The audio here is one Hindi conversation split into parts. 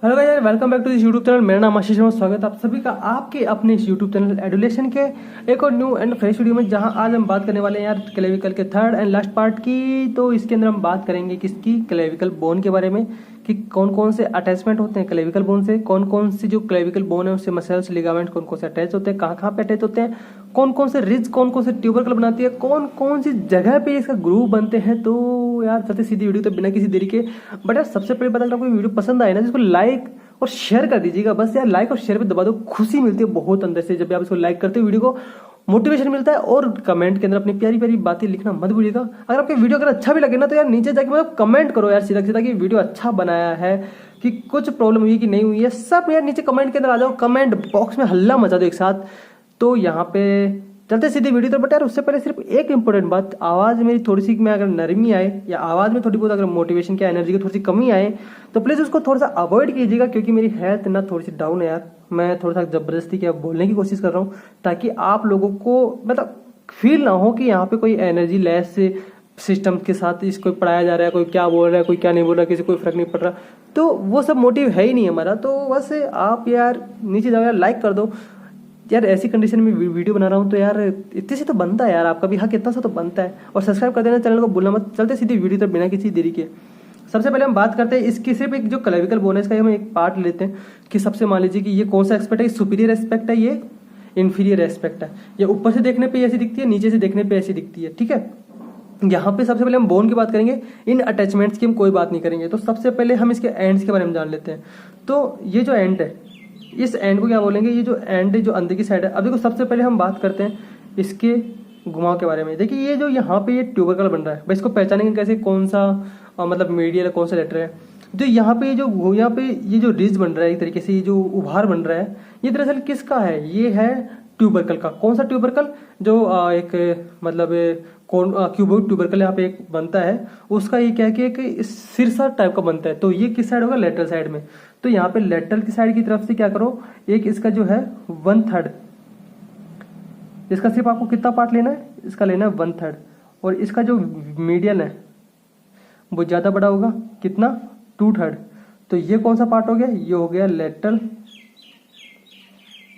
Hello guys, welcome back to this YouTube channel. मेरा नाम आशीष है। स्वागत है आप सभी का आपके अपने इस यूट्यूब चैनल एडुलेशन के एक और न्यू एंड फ्रेश वीडियो में, जहां आज हम बात करने वाले हैं यार क्लेविकल के थर्ड एंड लास्ट पार्ट की। तो इसके अंदर हम बात करेंगे किसकी, क्लेविकल बोन के बारे में, कि कौन कौन से अटैचमेंट होते हैं क्लेविकल बोन से, कौन कौन सी जो क्लेविकल बोन है उससे मसल्स लिगामेंट कौन कौन से अटैच होते हैं, कहाँ कहाँ पे अटैच होते हैं, कौन कौन से रिज कौन कौन से ट्यूबरकल बनाती है, कौन कौन सी जगह पे इसका ग्रूव बनते हैं। तो यार चलते सीधी वीडियो, तो बिना किसी देरी के। बट यार सबसे पहले बता, अगर आपको वीडियो पसंद आए ना, जिसको लाइक और शेयर कर दीजिएगा। बस यार लाइक और शेयर पे दबा दो, खुशी मिलती है बहुत अंदर से जब आप इसको लाइक करते हो, वीडियो को मोटिवेशन मिलता है। और कमेंट के अंदर अपनी प्यारी प्यारी बातें लिखना मत भूलिएगा। अगर आपके वीडियो अगर अच्छा भी लगे ना, तो यार नीचे जाके मतलब कमेंट करो यार सीधा सीधा कि वीडियो अच्छा बनाया है, कि कुछ प्रॉब्लम हुई कि नहीं हुई है, सब यार नीचे कमेंट के अंदर आ जाओ, कमेंट बॉक्स में हल्ला मचा दो एक साथ। तो यहाँ पे चलते सीधे वीडियो तो। बट यार उससे पहले सिर्फ एक इंपॉर्टेंट बात, आवाज़ मेरी थोड़ी सी में अगर नरमी आए या आवाज़ में थोड़ी बहुत अगर मोटिवेशन की एनर्जी की थोड़ी सी कमी आए, तो प्लीज़ उसको थोड़ा सा अवॉइड कीजिएगा, क्योंकि मेरी हेल्थ ना थोड़ी सी डाउन है यार। मैं थोड़ा सा ज़बरदस्ती क्या बोलने की कोशिश कर रहा हूँ, ताकि आप लोगों को मतलब फील ना हो कि यहाँ पे कोई एनर्जी लेस से सिस्टम के साथ इसको पढ़ाया जा रहा है, कोई क्या बोल रहा है, कोई क्या नहीं बोल रहा है, किसी कोई फर्क नहीं पड़ रहा। तो वो सब मोटिव है ही नहीं हमारा। तो बस आप यार नीचे जाओ यार, लाइक कर दो यार। ऐसी कंडीशन में वीडियो बना रहा हूँ तो यार इतने से तो बनता है यार, आपका भी हक इतना सा तो बनता है। और सब्सक्राइब कर देना चैनल को, भूलना मत। चलते सीधी वीडियो तक बिना किसी देरी के। सबसे पहले हम बात करते हैं इसकी सिर्फ एक जो क्लेविकल बोन है, इसका हम एक पार्ट लेते हैं कि सबसे मान लीजिए कि ये कौन सा एस्पेक्ट है, सुपीरियर एस्पेक्ट है, ये इन्फीरियर एस्पेक्ट है। ये ऊपर से देखने पे ऐसी दिखती है, नीचे से देखने पे ऐसी दिखती है, ठीक है। यहाँ पे सबसे पहले हम बोन की बात करेंगे, इन अटैचमेंट्स की हम कोई बात नहीं करेंगे। तो सबसे पहले हम इसके एंड्स के बारे में जान लेते हैं। तो ये जो एंड है, इस एंड को क्या बोलेंगे, ये जो एंड है जो अंदर की साइड है। अब देखो सबसे पहले हम बात करते हैं इसके घुमाव के बारे में। देखिए ये जो यहाँ पे ये ट्यूबरकल बन रहा है, भाई इसको पहचानेंगे कैसे, कौन सा मतलब मीडियल कौन सा लेटर है। जो यहाँ पे ये जो रिज बन रहा है, एक तरीके से ये जो उभार बन रहा है, ये दरअसल किसका है, ये है ट्यूबरकल का। कौन सा ट्यूबरकल, जो एक मतलब क्यूबोइड ट्यूबरकल यहाँ पे एक बनता है, उसका ये क्या है कि एक सिरसा टाइप का बनता है। तो ये किस साइड होगा, लेटरल साइड में। तो यहाँ पे लेटरल की साइड की तरफ से क्या करो, एक इसका जो है 1/3, इसका सिर्फ आपको कितना पार्ट लेना है, इसका लेना है 1/3। और इसका जो मीडियन है वो ज्यादा बड़ा होगा, कितना, 2/3। तो ये कौन सा पार्ट हो गया, ये हो गया लेटरल,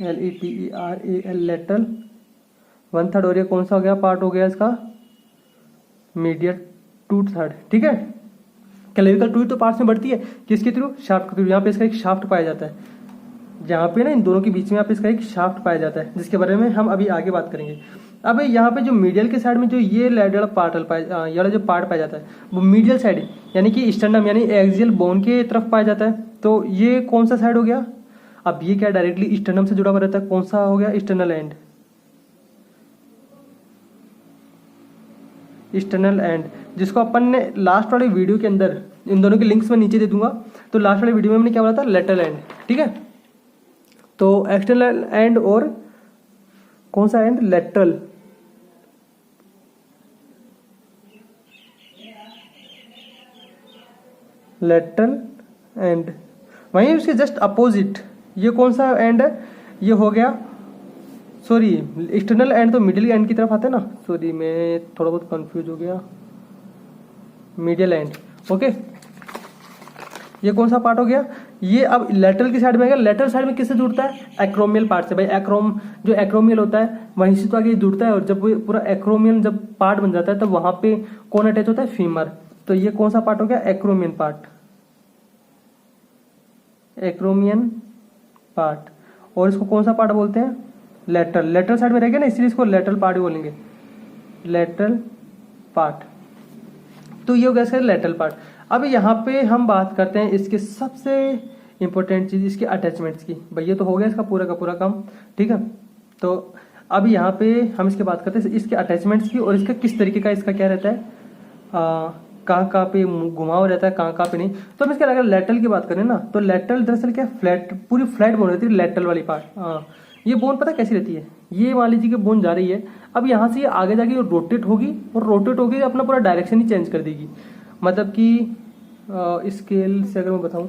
LETERAL, लेटरल 1/3। और ये कौन सा हो गया, पार्ट हो गया इसका मीडियल 2/3, ठीक है। क्लेविकल टू तो पार्ट्स में बढ़ती है किसके थ्रू, शाफ्ट के थ्रू। यहाँ पे इसका एक शाफ्ट पाया जाता है, जहाँ पे ना इन दोनों के बीच में यहाँ पे इसका एक शाफ्ट पाया जाता है, जिसके बारे में हम अभी आगे बात करेंगे। अब यहाँ पे जो मीडियल के साइड में जो ये लैडर पार्ट ये वाला जो पार्ट पाया जाता है, वो मीडियल साइड यानी कि स्टर्नम यानी एक्सियल बोन के तरफ पाया जाता है। तो ये कौन सा साइड हो गया, अब ये क्या डायरेक्टली स्टर्नम से जुड़ा हुआ रहता है, कौन सा हो गया, एक्सटर्नल एंड। एक्सटर्नल एंड, जिसको अपन ने लास्ट वाले वीडियो के अंदर, इन दोनों के लिंक्स मैं नीचे दे दूंगा। तो लास्ट वाले वीडियो में हमने क्या बोला था, लेटरल एंड, ठीक है। तो एक्सटर्नल एंड और कौन सा एंड, लेटरल। लेटरल एंड, वहीं उसके जस्ट अपोजिट ये कौन सा एंड है, ये हो गया, सॉरी एक्सटर्नल एंड तो मिडिल एंड की तरफ आता है ना, सॉरी मैं थोड़ा बहुत कंफ्यूज हो गया, मीडियल एंड, ओके। ये कौन सा पार्ट हो गया, ये अब लेटरल की साइड में आ गया। लेटरल साइड में किससे जुड़ता है, एक्रोमियल पार्ट से। भाई जो एक्रोमियल होता है वहीं से तो आगे जुड़ता है। और जब वो पूरा एक्रोमियल जब पार्ट बन जाता है, तब वहां पे कौन अटैच होता है, फीमर। तो ये कौन सा पार्ट हो गया, एक्रोमियन पार्ट, एक्रोमियन पार्ट। और इसको कौन सा पार्ट बोलते हैं, लेटरल। लेटरल साइड में रहेगा ना, इसलिए इसको लेटरल पार्ट ही बोलेंगे, लेटरल पार्ट। तो ये हो गया इसका लेटरल पार्ट। अब यहाँ पे हम बात करते हैं इसके सबसे इंपॉर्टेंट चीज, इसके अटैचमेंट्स की। भाई ये तो हो गया इसका पूरा का पूरा काम, ठीक है। तो अब यहाँ पे हम इसके बात करते हैं इसके अटैचमेंट्स की, और इसका किस तरीके का इसका क्या रहता है, कहाँ पे घुमाव रहता है, कहाँ पे नहीं। तो हम इसके अगर लेटरल की बात करें ना, तो लेटरल दरअसल क्या, फ्लैट, पूरी फ्लैट बोन रहती है लेटरल वाली पार्ट। ये बोन पता कैसी रहती है, ये मान लीजिए कि बोन जा रही है, अब यहाँ से ये आगे जाके रोटेट होगी, और रोटेट होगी अपना पूरा डायरेक्शन ही चेंज कर देगी। मतलब कि स्केल से अगर मैं बताऊं,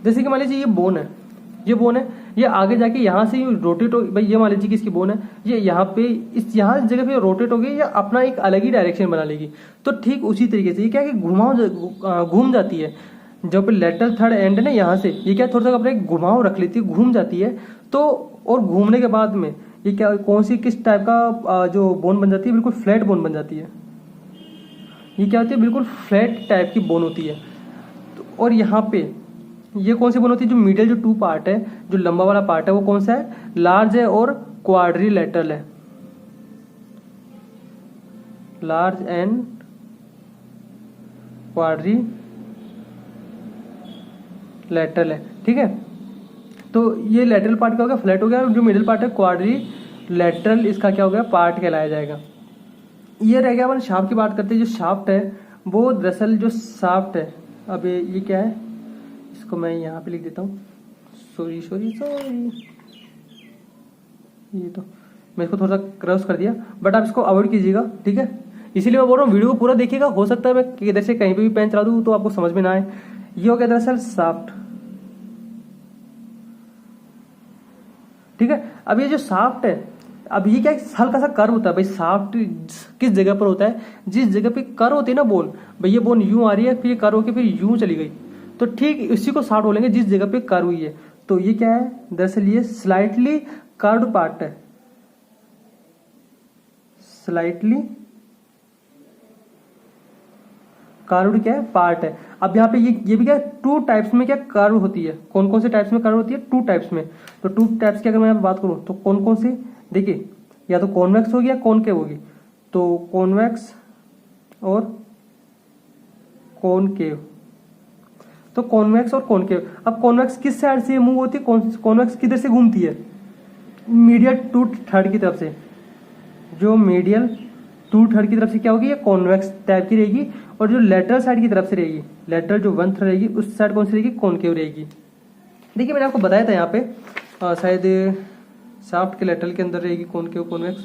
जैसे कि मान लीजिए ये बोन है, ये आगे जाके यहाँ से रोटेट हो, भाई ये मान लीजिए कि इसकी बोन है, ये यहाँ पे इस जगह पे रोटेट हो गई, या अपना एक अलग ही डायरेक्शन बना लेगी। तो ठीक उसी तरीके से ये क्या है कि घूम जाती है। जो पे लेटरल थर्ड एंड है ना, यहाँ से ये क्या थोड़ा सा अपने घुमाव रख लेती है, घूम जाती है। तो और घूमने के बाद में ये क्या कौन सी किस टाइप का जो बोन बन जाती है, बिल्कुल फ्लैट बोन बन जाती है। ये क्या होती है, बिल्कुल फ्लैट टाइप की बोन होती है। तो और यहाँ पे ये कौन सी बोन होती है, जो मीडियल जो टू पार्ट है, जो लंबा वाला पार्ट है, वो कौन सा है, लार्ज है और क्वाड्रिलेटरल है, लार्ज एंड क्वाड्रिलेटरल है। ठीक है, तो ये लेटरल पार्ट क्या हो गया, फ्लैट हो गया, और जो मिडिल पार्ट है क्वाड्रिलेटरल, इसका क्या हो गया, पार्ट कहलाया जाएगा। ये रह गया। अपन शाफ्ट की बात करते हैं। जो शाफ्ट है वो दरअसल जो शाफ्ट है, अब ये क्या है, इसको मैं यहाँ पे लिख देता हूँ, सॉरी, ये तो मैं इसको थोड़ा सा क्रॉस कर दिया, बट आप इसको अवॉइड कीजिएगा। ठीक है, इसीलिए मैं बोल रहा हूँ वीडियो को पूरा देखिएगा। हो सकता है मैं इधर से कहीं पे भी पेन चला दूँ तो आपको समझ में ना आए। ये हो गया दरअसल शाफ्ट। ठीक है, अब ये जो शाफ्ट है, अब ये क्या हल्का सा कर्व होता है भाई। शाफ्ट किस जगह पर होता है, जिस जगह पे कर्व होती है ना बोन, भाई ये बोन यूं आ रही है, फिर कर्व होकर फिर यूं चली गई, तो ठीक इसी को शाफ्ट बोलेंगे, जिस जगह पे कर्व हुई है। तो ये क्या है, दरअसल ये स्लाइटली कर्व्ड पार्ट है, स्लाइटली कर्व्ड क्या है, पार्ट है। अब यहाँ पे ये भी क्या है, टू टाइप्स में क्या कर्व होती है। कौन कौन से टाइप्स में कर्व होती है, टू टाइप्स में। तो टू टाइप्स की अगर मैं बात करूं तो कौन कौन सी, देखिए, या तो कॉन्वेक्स होगी या कॉनकेव होगी। तो कॉन्वेक्स और कॉनकेव, तो कॉन्वेक्स और कॉनकेव। अब कॉन्वेक्स किस साइड से मूव होती है, कॉन्वेक्स किधर से घूमती है, मीडियल टू थर्ड की तरफ से। जो मीडियल टू थर्ड की तरफ से क्या होगी, ये कॉन्वेक्स टाइप की रहेगी, और जो लेटरल साइड की तरफ से रहेगी, लेटरल जो वन थर्ड रहेगी, उस साइड कौन सी रहेगी, कॉनकेव रहेगी। देखिए मैंने आपको बताया था यहाँ पे शायद शाफ्ट के लेटरल के अंदर रहेगी कॉनकेव कॉन्वेक्स।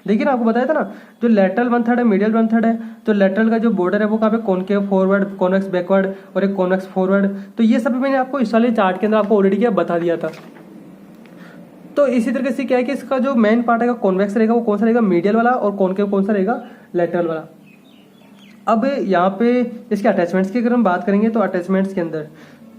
देखिए ना, आपको बताया था ना, जो लेटरल वन थर्ड है, मीडियल वन थर्ड है, तो लेटरल का जो बॉर्डर है वो कहाँ पे, कॉनकेव फॉरवर्ड, कॉन्वेक्स बैकवर्ड और एक कॉन्वेक्स फॉरवर्ड। तो ये सब मैंने आपको इस वाले चार्ट के अंदर आपको ऑलरेडी क्या बता दिया था। तो इसी तरीके से क्या है कि इसका जो मेन पार्ट है कॉन्वेक्स रहेगा, वो कौन सा रहेगा, मीडियल वाला, और कॉनकेव कौन सा रहेगा, लेटरल वाला। अब यहाँ पे इसके अटैचमेंट्स की अगर हम बात करेंगे तो अटैचमेंट्स के अंदर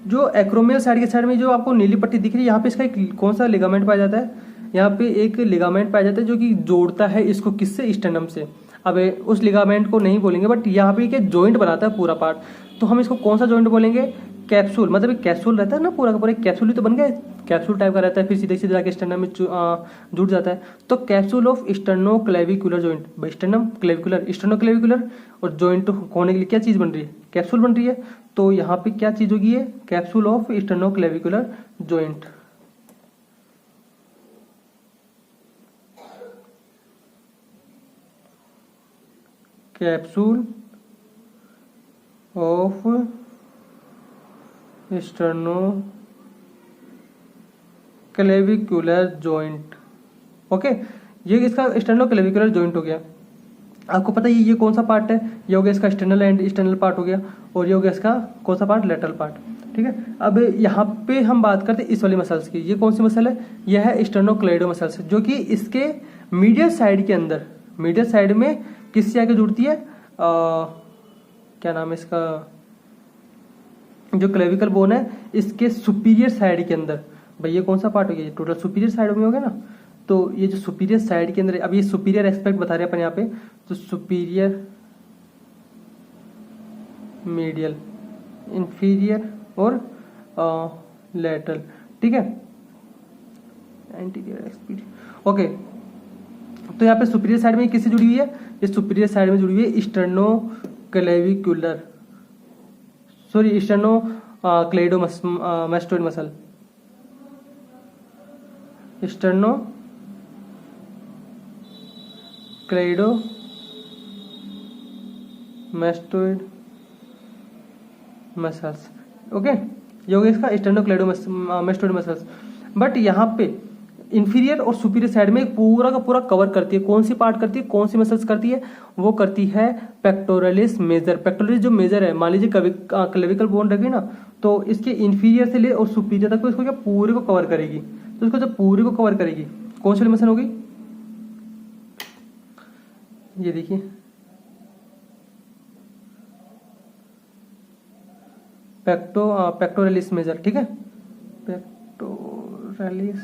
जो एक्रोमियल साइड के साइड में जो आपको नीली पट्टी दिख रही है, यहाँ पे इसका एक कौन सा लिगामेंट पाया जाता है, यहाँ पे एक लिगामेंट पाया जाता है जो कि जोड़ता है इसको किससे, स्टेर्नम से। अब उस लिगामेंट को नहीं बोलेंगे, बट यहाँ पे क्या जॉइंट बनाता है पूरा पार्ट, तो हम इसको कौन सा जॉइंट बोलेंगे, कैप्सूल। मतलब एक कैप्सूल रहता है ना, पूरा का पूरा कैप्सूल ही तो बन गया, कैप्सूल टाइप का रहता है, फिर सीधे सीधे जाके स्टेर्नम में जुड़ जाता है। तो कैप्सूल ऑफ स्टर्नोक्लेविकुलर जॉइंट, भाई स्टेर्नम क्लेविकुलर, स्टर्नोक्लेविकुलर और जॉइंट होने के लिए क्या चीज बन रही है, कैप्सूल बन रही है। तो यहाँ पे क्या चीज होगी, है capsule of sternoclavicular joint. Capsule of sternoclavicular joint. Okay, ये इसका स्टर्नोक्लेविकुलर जॉइंट हो गया। आपको पता है ये कौन सा पार्ट है, ये हो गया इसका स्टर्नल एंड स्टर्नल पार्ट हो गया, और ये हो गया इसका कौन सा पार्ट, लेटरल पार्ट। ठीक है, अब यहाँ पे हम बात करते हैं इस वाली मसल्स की। ये कौन सी मसल है, यह है स्टर्नोक्लेडो मसल्स, जो कि इसके मीडियल साइड के अंदर, मीडियल साइड में किससे आके जुड़ती है, क्या नाम है इसका, जो क्लेविकल बोन है इसके सुपीरियर साइड के अंदर। भाई ये कौन सा पार्ट हो गया, टोटल सुपीरियर साइड में हो गया ना। तो ये जो सुपीरियर साइड के अंदर, अब ये सुपीरियर एस्पेक्ट बता रहे हैं अपन यहाँ पे, तो सुपीरियर, मीडियल, इंफीरियर और लेटरल। ठीक है, एंटीरियर एक्सपीरियर। ओके, तो यहाँ पे सुपीरियर साइड में किससे जुड़ी हुई है, ये सुपीरियर साइड में जुड़ी हुई है sternoclavicular, sorry sternocleidomastoid muscle, sternocleidomastoid muscles. Okay, ये हो गया इसका स्टर्नोक्लेडोमास्टोइड मसल्स। बट यहाँ पे इंफीरियर और सुपीरियर साइड में पूरा का पूरा कवर करती है। कौन सी पार्ट करती है, कौन सी मसल्स करती है, वो करती है पेक्टोरलिस मेजर। पेक्टोरलिस जो मेजर है, मान लीजिए क्लेविकल बोन रखी ना, तो इसके इंफीरियर से ले और सुपीरियर तक इसको क्या पूरे को कवर करेगी। तो इसको जब पूरे को कवर करेगी, कौन सी मसल होगी, ये देखिए, पेक्टोरलिस मेजर, ठीक है, पेक्टोरलिस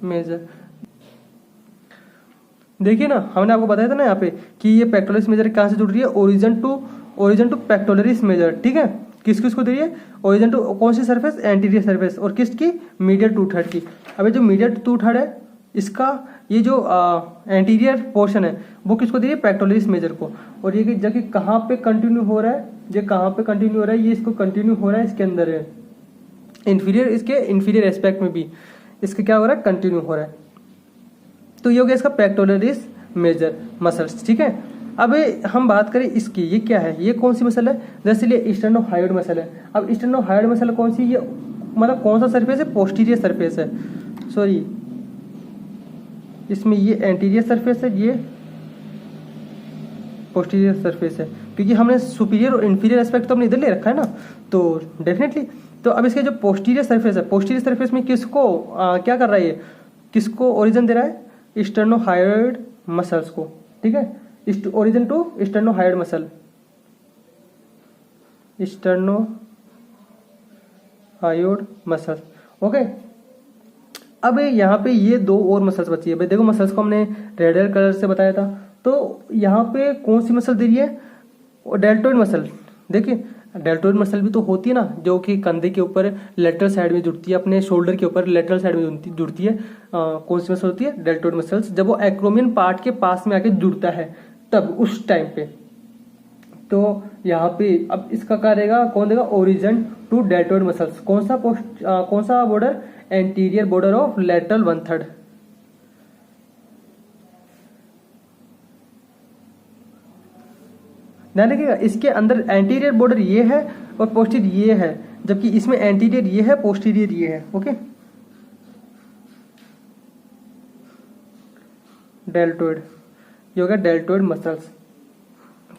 मेजर। देखिए ना, हमने आपको बताया था ना यहाँ पे कि ये पेक्टोरलिस मेजर कहाँ से जुड़ रही है, ओरिजिन टू पेक्टोरलिस मेजर, ठीक है। किस किस को दे रही है, ओरिजिन टू कौन सी सरफेस, एंटीरियर सरफेस, और किसकी, मीडियल टू थर्ड की। अब ये जो मीडियल टू थर्ड है इसका ये जो एंटीरियर पोर्शन है वो किसको दे रही है, पेक्टोरलिस मेजर को। और ये जबकि कहाँ पे कंटिन्यू हो रहा है, ये कहाँ पे कंटिन्यू हो रहा है, ये इसको कंटिन्यू हो रहा है इसके अंदर है इंफीरियर, इसके इंफीरियर एस्पेक्ट में भी इसका क्या हो रहा है, कंटिन्यू हो रहा है। तो ये हो गया इसका पेक्टोरलिस मेजर मसल्स, ठीक है। अब हम बात करें इसकी, ये क्या है, ये कौन सी मसल है, जैसे ये स्टेर्नोहायोइड मसल है। अब स्टेर्नोहायोइड मसल कौन सी, ये मतलब कौन सा सरफेस है, पोस्टीरियर सरफेस है, सॉरी इसमें ये एंटीरियर सरफेस है, ये पोस्टीरियर सरफेस है, क्योंकि हमने सुपीरियर और इंफीरियर एस्पेक्ट तो हमने इधर ले रखा है ना, तो डेफिनेटली। तो अब इसके जो पोस्टीरियर सरफेस है, पोस्टीरियर सरफेस में किसको क्या कर रहा है, ये किसको ओरिजिन दे रहा है, स्टेर्नोहायोइड मसल्स को, ठीक है, origin to sternohyoid muscle, sternohyoid muscle, okay. अब यहाँ पे ये दो और मसल्स बची है भाई, देखो मसल्स को हमने रेडियल कलर से बताया था, तो यहाँ पे कौन सी मसल दे रही है, डेल्टोइड मसल। देखिए डेल्टोइड मसल भी तो होती है ना, जो कि कंधे के ऊपर लेटरल साइड में जुड़ती है, अपने शोल्डर के ऊपर लेटरल साइड में जुड़ती है। कौन सी मसल होती है, डेल्टोइड मसल्स। जब वो एक्रोमियन पार्ट के पास में आके जुड़ता है तब उस टाइम पे, तो यहाँ पे अब इसका क्या रहेगा, कौन देगा, ओरिजिन टू डेल्टोइड मसल्स। कौन सा border, anterior border of lateral 1/3। ध्यान रखिएगा, इसके अंदर एंटीरियर बॉर्डर ये है और पोस्टीरियर ये है, जबकि इसमें एंटीरियर ये है, पोस्टीरियर ये है, ओके। डेल्टोइड, ये हो गया डेल्टोइड मसल्स।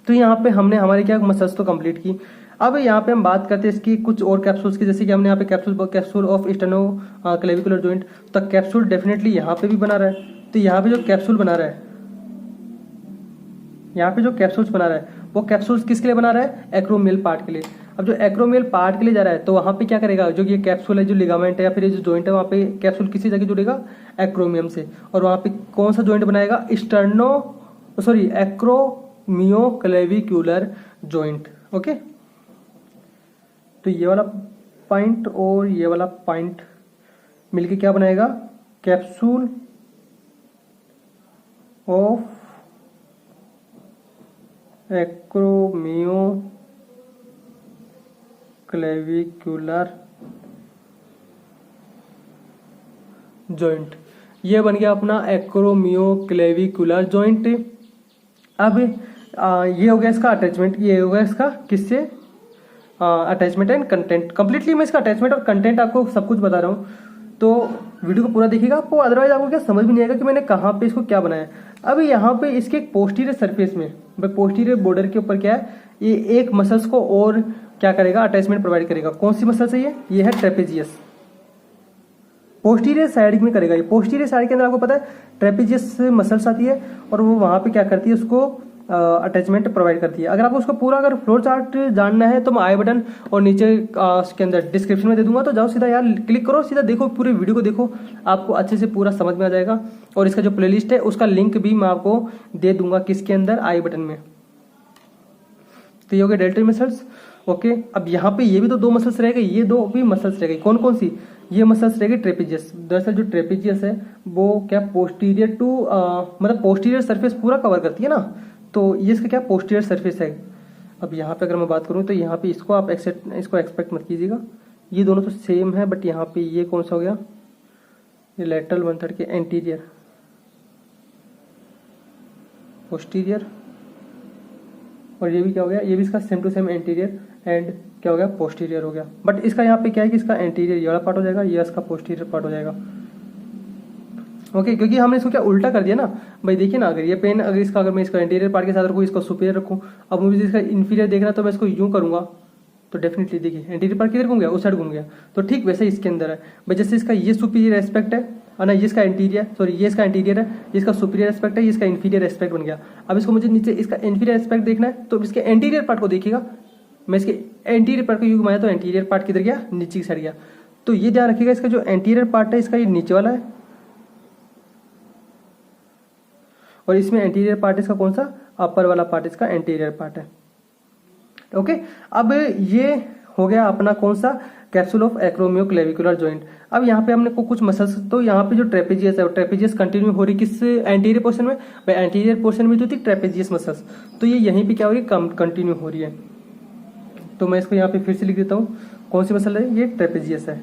तो यहाँ पे हमने हमारी क्या मसल्स तो कंप्लीट की। अब यहाँ पे हम बात करते हैं इसकी कुछ और कैप्सूल्स की, जैसे कि हमने यहाँ पे कैप्सूल ऑफ स्टेर्नोक्लेविकुलर जॉइंट, तो कैप्सूल डेफिनेटली यहाँ पे भी बना रहा है। तो यहाँ पे जो कैप्सूल बना रहा है, यहाँ पे जो कैप्सूल्स बना रहा है वो कैप्सूल्स किसके लिए बना रहा है, एक्रोमियल पार्ट के लिए। अब जो एक्रोमियल पार्ट के लिए जा रहा है तो वहाँ पे क्या करेगा, जो ये कैप्सूल है, जो लिगामेंट है या फिर ये जो जॉइंट है, वहाँ पे कैप्सूल किसी जगह जुड़ेगा, एक्रोमियम से। और वहाँ पे कौन सा जॉइंट बनाएगा, एक्रोमियोक्लेविकुलर जॉइंट, ओके। तो ये वाला पॉइंट और ये वाला पॉइंट मिलके क्या बनाएगा, कैप्सूल ऑफ एक्रोमियोक्लेविकुलर जॉइंट। ये बन गया अपना एक्रोमियोक्लेविकुलर जॉइंट। अब ये हो गया इसका अटैचमेंट, ये हो गया इसका किससे, अटैचमेंट एंड कंटेंट। कंप्लीटली मैं इसका अटैचमेंट और कंटेंट आपको सब कुछ बता रहा हूँ, तो वीडियो को पूरा देखिएगा आपको, अदरवाइज आपको क्या समझ भी नहीं आएगा कि मैंने कहाँ पे इसको क्या बनाया। अब यहाँ पे इसके पोस्टीरियर सरफेस में, पोस्टीरियर बॉर्डर के ऊपर क्या है, ये एक मसल्स को और क्या करेगा, अटैचमेंट प्रोवाइड करेगा। कौन सी मसल्स है ये है ट्रेपेजियस, पोस्टीरियर साइड में करेगा। ये पोस्टीरियर साइड के अंदर आपको पता है ट्रेपेजियस मसल्स आती है और वो वहां पे क्या करती है, उसको अटैचमेंट प्रोवाइड करती है। अगर आपको उसका पूरा अगर फ्लोर चार्ट जानना है तो मैं आई बटन और नीचे उसके अंदर डिस्क्रिप्शन में दे दूंगा, तो जाओ सीधा यार क्लिक करो, सीधा देखो, पूरे वीडियो को देखो, आपको अच्छे से पूरा समझ में आ जाएगा। और इसका जो प्लेलिस्ट है उसका लिंक भी मैं आपको दे दूंगा किसके अंदर, आई बटन में। तो ये हो गए डेल्टोइड मसल्स, ओके। अब यहाँ पे ये भी तो दो मसल्स रह गए, ये दो भी मसल्स रह गई, कौन कौन सी, ये मसल्स रह गई ट्रेपेजियस। दरअसल जो ट्रेपेजियस है वो क्या पोस्टीरियर टू मतलब पोस्टीरियर सरफेस पूरा कवर करती है ना, तो ये इसका क्या पोस्टीरियर सरफेस है। अब यहाँ पे अगर मैं बात करूँ तो यहाँ पे इसको आप एक्सपेक्ट मत कीजिएगा, ये दोनों तो सेम है, बट यहाँ पे ये कौन सा हो गया, ये लेटरल 1/3 के एंटीरियर पोस्टीरियर, और ये भी क्या हो गया, ये भी इसका same to same interior and क्या हो गया, पोस्टीरियर हो गया। बट इसका यहाँ पे क्या है कि इसका एंटीरियर ये वाला पार्ट हो जाएगा, ये इसका पोस्टीरियर पार्ट हो जाएगा, ओके। क्योंकि हमने इसको क्या उल्टा कर दिया ना भाई। देखिए ना, अगर ये पेन अगर मैं इसका एंटीरियर पार्ट के साथ रखूँ, इसको सुपीरियर रखूँ, अब मुझे इसका इंफीरियर देखना तो मैं इसको यूं करूंगा, तो डेफिनेटली देखिए एंटीरियर पार्ट किधर घूम गया, उस साइड घूम गया। तो ठीक वैसे इसके अंदर है भाई, जैसे इसका ये सुपीरियर एस्पेक्ट है ना, ये इसका एंटीरियर, सॉरी ये इसका एंटीरियर है, ये इसका सुपीरियर एस्पेक्ट है, ये इसका इंफीरियर एस्पेक्ट बन गया। अब इसको मुझे नीचे इसका इंफीरियर एस्पेक्ट देखना है, तो इसके एंटीरियर पार्ट को देखिएगा, मैं इसके एंटीरियर पार्ट को यू घुमाया तो एंटीरियर पार्ट किधर गया, नीचे की साइड गया। तो ये ध्यान रखिएगा, इसका जो एंटीरियर पार्ट है इसका ये नीचे वाला है, और इसमें एंटीरियर पार्ट इसका कौन सा, अपर वाला पार्ट इसका एंटीरियर पार्ट है। ओके, अब ये हो गया अपना कौन सा, कैप्सूल ऑफ एक्रोमियोक्लेविकुलर जॉइंट। अब यहाँ पे हमने को कुछ मसल्स, तो यहाँ पे जो ट्रेपेजियस है, ट्रेपेजियस कंटिन्यू हो रही किस एंटीरियर पोर्शन में, भाई एंटीरियर पोर्शन में जो थी ट्रेपेजियस मसल्स, तो ये यहीं पे क्या हो रही है, कंटिन्यू हो रही है। तो मैं इसको यहाँ पे फिर से लिख देता हूँ, कौन सी मसल है, ये ट्रेपेजियस है,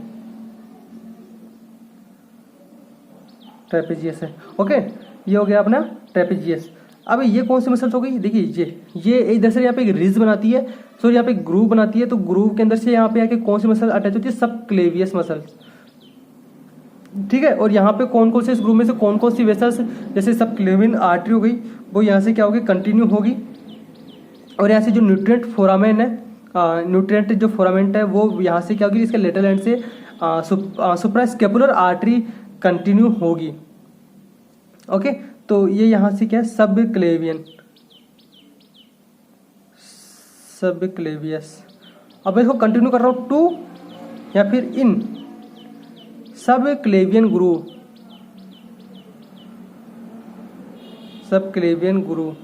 ट्रेपेजियस है। ओके, ये हो गया अपना ट्रेपेजियस। अब ये कौन सी मसल्स हो गई, देखिए ये इधर से यहाँ पे एक रिज बनाती है, सॉरी यहाँ पे ग्रूव बनाती है, तो ग्रूव के अंदर से यहाँ पे आके कौन सी मसल अटैच होती है, सब क्लेवियस मसल, ठीक है। और यहाँ पे कौन कौन से इस ग्रूव में से कौन कौन सी वेसल्स, जैसे सब क्लेवियन आर्टरी हो गई, वो यहाँ से क्या होगी, कंटिन्यू होगी। और यहाँ से जो न्यूट्रिएंट फोरामेन है, न्यूट्रिएंट जो फोरामेंट है वो यहाँ से क्या होगी, इसके लेटरल एंड से सुप्रास्कैपुलर आर्टरी कंटिन्यू होगी। ओके, तो ये यहाँ से क्या है, सब क्लेवियन, सब क्लेवियस। अब इसको कंटिन्यू कर रहा हूँ टू या फिर इन सब क्लेवियन ग्रूव, सब क्लेवियन ग्रूव।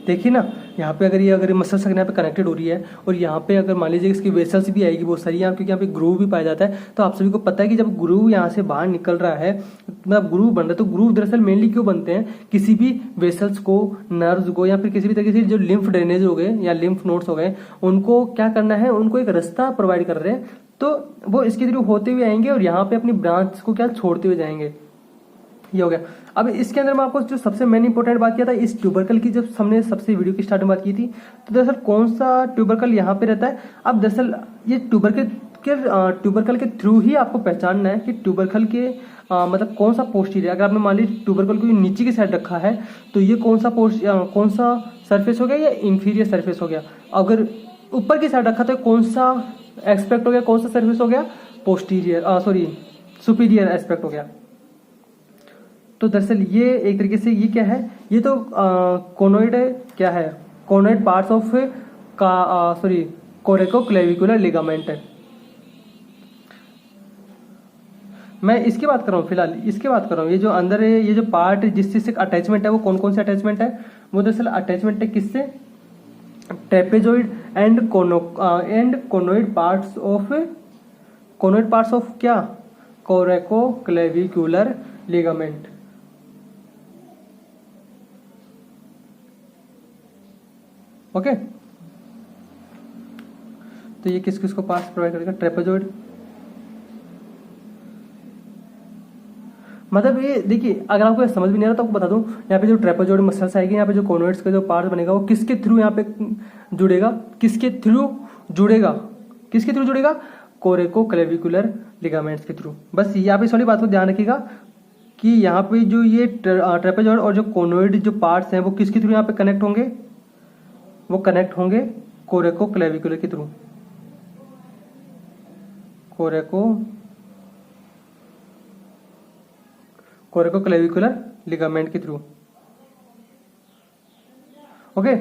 देखिए ना, यहाँ पे अगर मसल्स यहाँ पे कनेक्टेड हो रही है, और यहाँ पे अगर मान लीजिए इसकी वेसल्स भी आएगी बहुत सारी यहाँ, क्योंकि यहाँ पे ग्रूव भी पाया जाता है। तो आप सभी को पता है कि जब ग्रूव यहाँ से बाहर निकल रहा है, मतलब ग्रूव बन रहा है, तो ग्रूव दरअसल मेनली क्यों बनते हैं, किसी भी वेसल्स को, नर्व्स को, या फिर किसी भी तरीके से जो लिम्फ ड्रेनेज हो गए या लिम्फ नोड्स हो गए, उनको क्या करना है, उनको एक रास्ता प्रोवाइड कर रहे हैं, तो वो इसके थ्रू होते हुए आएंगे और यहाँ पे अपनी ब्रांच को क्या छोड़ते हुए जाएंगे। ये हो गया। अब इसके अंदर मैं आपको जो सबसे मेन इंपॉर्टेंट बात किया था, इस ट्यूबरकल की जब हमने सबसे वीडियो की स्टार्ट में बात की थी, तो दरअसल कौन सा ट्यूबरकल यहाँ पे रहता है। अब दरअसल ये ट्यूबरकल के थ्रू ही आपको पहचानना है कि ट्यूबरकल के मतलब कौन सा पोस्टीरियर, अगर आपने मान लीजिए ट्यूबरकल को नीचे की साइड रखा है, तो ये कौन सा सरफेस हो गया, या इंफीरियर सरफेस हो गया। अगर ऊपर की साइड रखा तो कौन सा एस्पेक्ट हो गया, कौन सा सरफेस हो गया, पोस्टीरियर, सुपीरियर एस्पेक्ट हो गया। तो दरअसल ये एक तरीके से ये क्या है, ये तो कोनोइड क्या है, कोनोइड पार्ट्स ऑफ कोरेकोक्लेविकुलर लिगामेंट है। मैं इसकी बात कर रहा हूँ, फिलहाल इसकी बात कर रहा हूँ। ये जो अंदर है, ये जो पार्ट जिससे से अटैचमेंट है, वो कौन कौन से अटैचमेंट है, वो दरअसल अटैचमेंट है किससे, trapezoid and conoid parts of क्या, कोरेकोक्लेविकुलर लिगामेंट। ओके, तो ये किस किस को पार्ट्स प्रोवाइड करेगा, ट्रेपेजॉइड। मतलब ये देखिए, अगर आपको समझ भी नहीं आ रहा तो आपको बता दूं, यहाँ पे जो ट्रेपेजॉइड मसल्स आएगी, यहाँ पे जो कोनोइड्स का जो पार्ट बनेगा, वो किसके थ्रू यहाँ पे जुड़ेगा, किसके थ्रू जुड़ेगा, कोरेकोक्लेविकुलर लिगामेंट्स के थ्रू। बस यहाँ पे सॉरी बात को ध्यान रखिएगा कि यहाँ पे जो ये ट्रेपेजॉइड और जो कोनोइड जो पार्ट्स हैं, वो किसके थ्रू यहाँ पे कनेक्ट होंगे, वो कनेक्ट होंगे कोरेकोक्लेविकुलर के थ्रू, कोरेकोक्लेविकुलर लिगामेंट के थ्रू। ओके,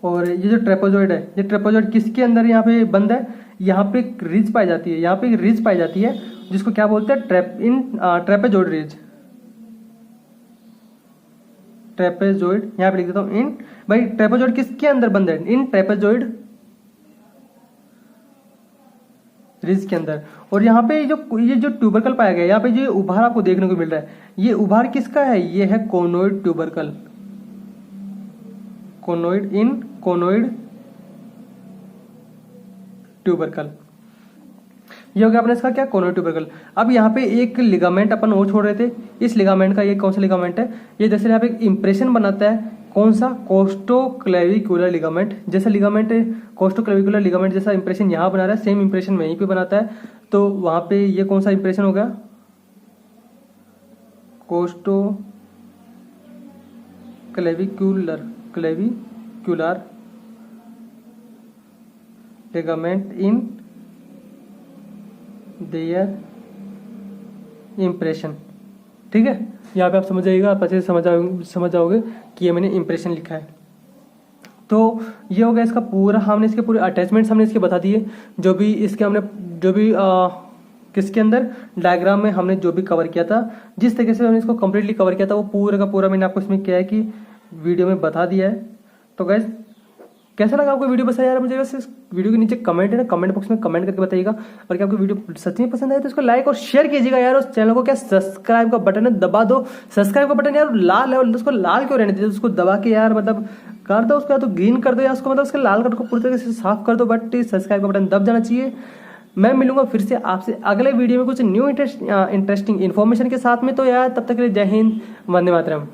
और ये जो ट्रेपेजॉइड है, ये ट्रेपेजॉइड किसके अंदर यहाँ पे बंद है, यहाँ पे एक रिज पाई जाती है, यहाँ पे एक रिज पाई जाती है जिसको क्या बोलते हैं, ट्रेपेजॉइड रिज। ट्रेपेजॉइड यहाँ पे लिख देता हूँ इन, भाई ट्रेपेजॉइड किसके अंदर बंद है, इन ट्रेपेजॉइड रिज के अंदर। और यहाँ पे ये जो ट्यूबरकल पाया गया, यहाँ पे जो उभार आपको देखने को मिल रहा है, ये उभार किसका है, ये है कोनोइड ट्यूबरकल, कोनोइड ट्यूबरकल। ये हो गया अपने इसका क्या, कोनोइड ट्यूबरकल। अब यहाँ पे एक लिगामेंट अपन वो छोड़ रहे थे, इस लिगामेंट का ये कौन सा लिगामेंट है, ये जैसे यहाँ पे एक इंप्रेशन बनाता है, कौन सा, कोस्टोक्लेविकुलर लिगामेंट। जैसा लिगामेंट कोस्टोक्लेविकुलर लिगामेंट जैसा इंप्रेशन यहाँ बना रहा है, सेम इंप्रेशन वहीं पे बनाता है। तो वहां पे ये कौन सा इंप्रेशन हो गया, कोस्टोक्लेविकुलर लिगामेंट इन देयर इंप्रेशन। ठीक है, यहाँ पे आप समझ जाइएगा, आप अच्छे से समझ जाओगे कि ये मैंने इंप्रेशन लिखा है। तो ये हो गया इसका पूरा, हमने इसके पूरे अटैचमेंट्स हमने इसके बता दिए, जो भी इसके हमने जो भी किसके अंदर डायग्राम में हमने जो भी कवर किया था, जिस तरीके से हमने इसको कम्प्लीटली कवर किया था वो पूरा का पूरा मैंने आपको इसमें क्या है कि वीडियो में बता दिया है। तो गाइस कैसा लगा आपको वीडियो? बताया यार मुझे। वैसे वीडियो के नीचे कमेंट है ना, कमेंट बॉक्स में कमेंट करके बताइएगा। और क्या आपको वीडियो सच में पसंद आए तो इसको लाइक और शेयर कीजिएगा यार। उस चैनल को क्या सब्सक्राइब का बटन है दबा दो, सब्सक्राइब का बटन यार लाल है, उसको लाल क्यों रहने दीजिए, उसको दबा के यार मतलब कर दो उसको, या तो ग्रीन कर दो या उसको मतलब उसके लाल कलर को पूरी तरीके से साफ कर दो, बट सब्सक्राइब का बटन दब जाना चाहिए। मैं मिलूंगा फिर से आपसे अगले वीडियो में कुछ न्यू इंटरेस्टिंग इन्फॉर्मेशन के साथ में। तो यार तब तक के लिए जय हिंद, वंदे मातरम।